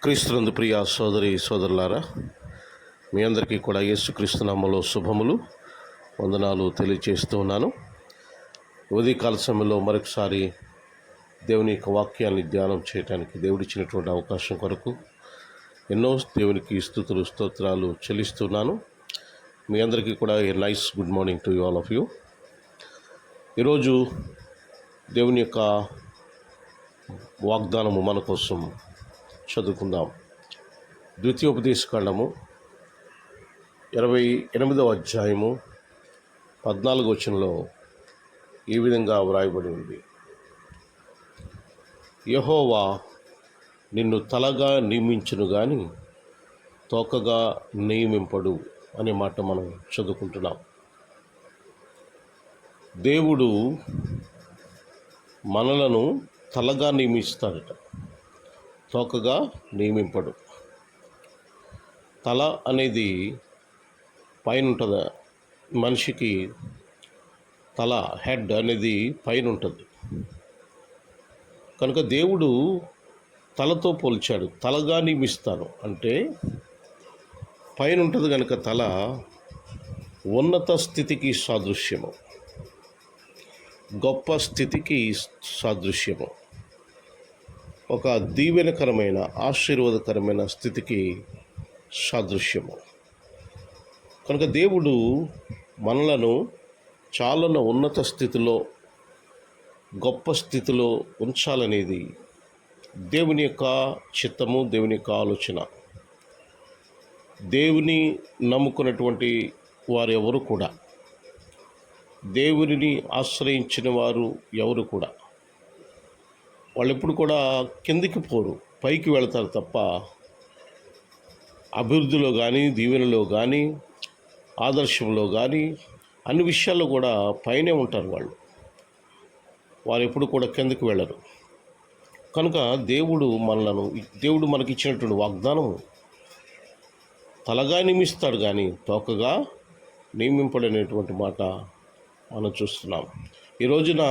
క్రీస్తునందు ప్రియ సోదరి సోదరులారా, మీ అందరికీ కూడా యేసుక్రీస్తు నామములో శుభములు వందనాలు తెలియజేస్తూ ఉన్నాను. ఉదయకాల సమయంలో మరొకసారి దేవుని యొక్క వాక్యాన్ని ధ్యానం చేయడానికి దేవుడిచ్చినటువంటి అవకాశం కొరకు ఎన్నో దేవునికి స్తుతులు స్తోత్రాలు చెల్లిస్తున్నాను. మీ అందరికీ కూడా a nice good morning to all of you. ఈరోజు దేవుని యొక్క వాగ్దానము మన కోసం చదువుకుందాం. ద్వితీయోపదేశకాండము 28వ అధ్యాయము 14వ వచనంలో ఈ విధంగా వ్రాయబడి ఉంది. యెహోవా నిన్ను తలగా నియమించును గాని తోకగా నియమింపడు అనే మాట మనం చదువుకుంటున్నాం. దేవుడు మనలను తలగా నియమిస్తాడట, తోకగా నియమింపడు. తల అనేది పైన ఉంటుంది. మనిషికి తల, హెడ్ అనేది పైన ఉంటుంది. కనుక దేవుడు తలతో పోల్చాడు. తలగా నియమిస్తాను అంటే పైన ఉంటుంది కనుక తల ఉన్నత స్థితికి సాదృశ్యము, గొప్ప స్థితికి సాదృశ్యము, ఒక దీవెనకరమైన ఆశీర్వాదకరమైన స్థితికి సాదృశ్యము. కనుక దేవుడు మనలను చాలా ఉన్నత స్థితిలో, గొప్ప స్థితిలో ఉంచాలనేది దేవుని యొక్క చిత్తము, దేవుని యొక్క ఆలోచన. దేవుని నమ్ముకున్నటువంటి వారు ఎవరు కూడా, దేవునిని ఆశ్రయించిన వారు ఎవరు కూడా, వాళ్ళు ఎప్పుడు కూడా కిందికి పోరు, పైకి వెళతారు తప్ప అభివృద్ధిలో కానీ, దీవెనలో కానీ, ఆదర్శంలో కానీ, అన్ని విషయాల్లో కూడా పైనే ఉంటారు. వాళ్ళు ఎప్పుడు కూడా కిందకి వెళ్ళరు. కనుక దేవుడు మనకి ఇచ్చినటువంటి వాగ్దానం తలగా నియమిస్తాడు కానీ తోకగా నియమింపడనేటువంటి మాట మనం చూస్తున్నాం. ఈ రోజున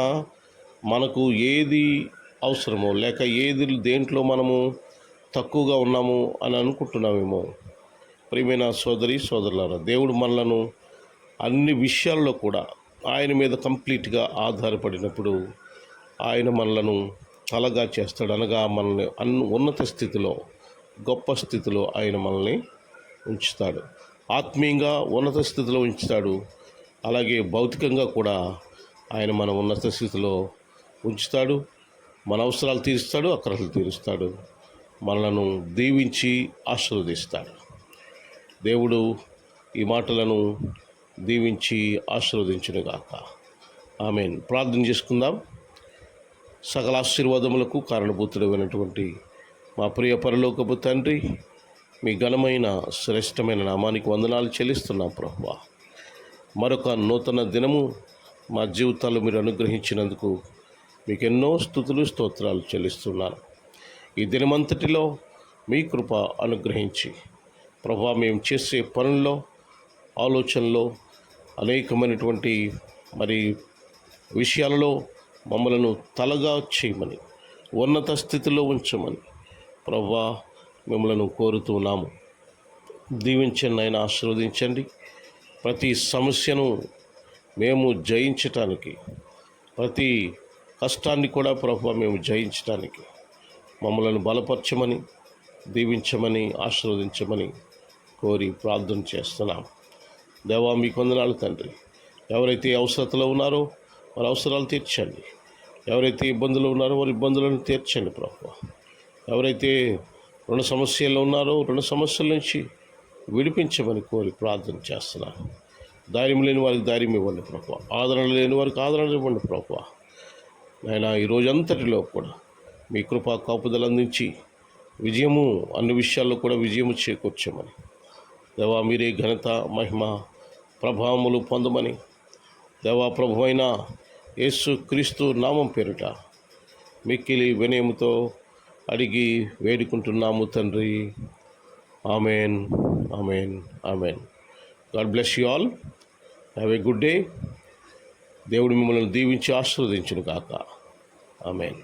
మనకు ఏది అవసరమో, లేక దేంట్లో మనము తక్కువగా ఉన్నాము అని అనుకుంటున్నామేమో. ప్రియమైన సోదరి సోదరులారా, దేవుడు మనలను అన్ని విషయాల్లో కూడా ఆయన మీద కంప్లీట్గా ఆధారపడినప్పుడు ఆయన మనలను తలగా చేస్తాడు. అనగా మనల్ని ఉన్నత స్థితిలో, గొప్ప స్థితిలో ఆయన మనల్ని ఉంచుతాడు. ఆత్మీయంగా ఉన్నత స్థితిలో ఉంచుతాడు. అలాగే భౌతికంగా కూడా ఆయన మన ఉన్నత స్థితిలో ఉంచుతాడు. మన అవసరాలు తీరుస్తాడు, అక్కరలు తీరుస్తాడు, మనలను దీవించి ఆశీర్వదిస్తాడు. దేవుడు ఈ మాటలను దీవించి ఆశీర్వదించునుగాక. ఆమేన్. ప్రార్థన చేసుకుందాం. సకల ఆశీర్వాదములకు కారణభూతుడైనటువంటి మా ప్రియ పరలోకపు తండ్రి, మీ ఘనమైన శ్రేష్టమైన నామానికి వందనాలు చెల్లిస్తున్నాం ప్రభువా. మరొక నూతన దినము మా జీవితాల్లో మీరు అనుగ్రహించినందుకు మీకు ఎన్నో స్తుతులు స్తోత్రాలు చెల్లిస్తున్నాను. ఈ దినమంతటిలో మీ కృప అనుగ్రహించి ప్రభువా, మేము చేసే పనుల్లో, ఆలోచనలో అనేకమైనటువంటి విషయాలలో మమ్మలను తలగా చేయమని, ఉన్నత స్థితిలో ఉంచమని ప్రభువా మిమ్మల్ని కోరుతున్నాము. దీవించండి, ఆయన ఆశీర్వదించండి. ప్రతి సమస్యను మేము జయించటానికి, ప్రతి కష్టాన్ని కూడా ప్రభువా మేము జయించడానికి మమ్మలను బలపరచమని, దీవించమని, ఆశీర్వదించమని కోరి ప్రార్థన చేస్తున్నాం. దేవా, మీకు వందనాలు తండ్రి. ఎవరైతే అవసరతలో ఉన్నారో వారి అవసరాలు తీర్చండి. ఎవరైతే ఇబ్బందులు ఉన్నారో వారి ఇబ్బందులను తీర్చండి ప్రభువా. ఎవరైతే రుణ సమస్యల్లో ఉన్నారో రుణ సమస్యల నుంచి విడిపించమని కోరి ప్రార్థన చేస్తున్నాను. ధైర్యం లేని వారికి ధైర్యం ఇవ్వండి ప్రభువా. ఆదరణ లేని వారికి ఆదరణ ఇవ్వండి ప్రభువా. నాయనా, ఈ రోజంతటిలో కూడా మీ కృపా కాపుదలు అందించి విజయము, అన్ని విషయాల్లో కూడా విజయము చేకూర్చమని దేవా మీరే ఘనత, మహిమ, ప్రభావములు పొందమని దేవా ప్రభు అయిన యేసు క్రీస్తు నామం పేరిట మిక్కిలి వినయముతో అడిగి వేడుకుంటున్నాము తండ్రి. Amen, amen, amen. God bless you all. Have a good day. దేవుడు మిమ్మల్ని దీవించి ఆశీర్వదించును గాక. ఆమెన్.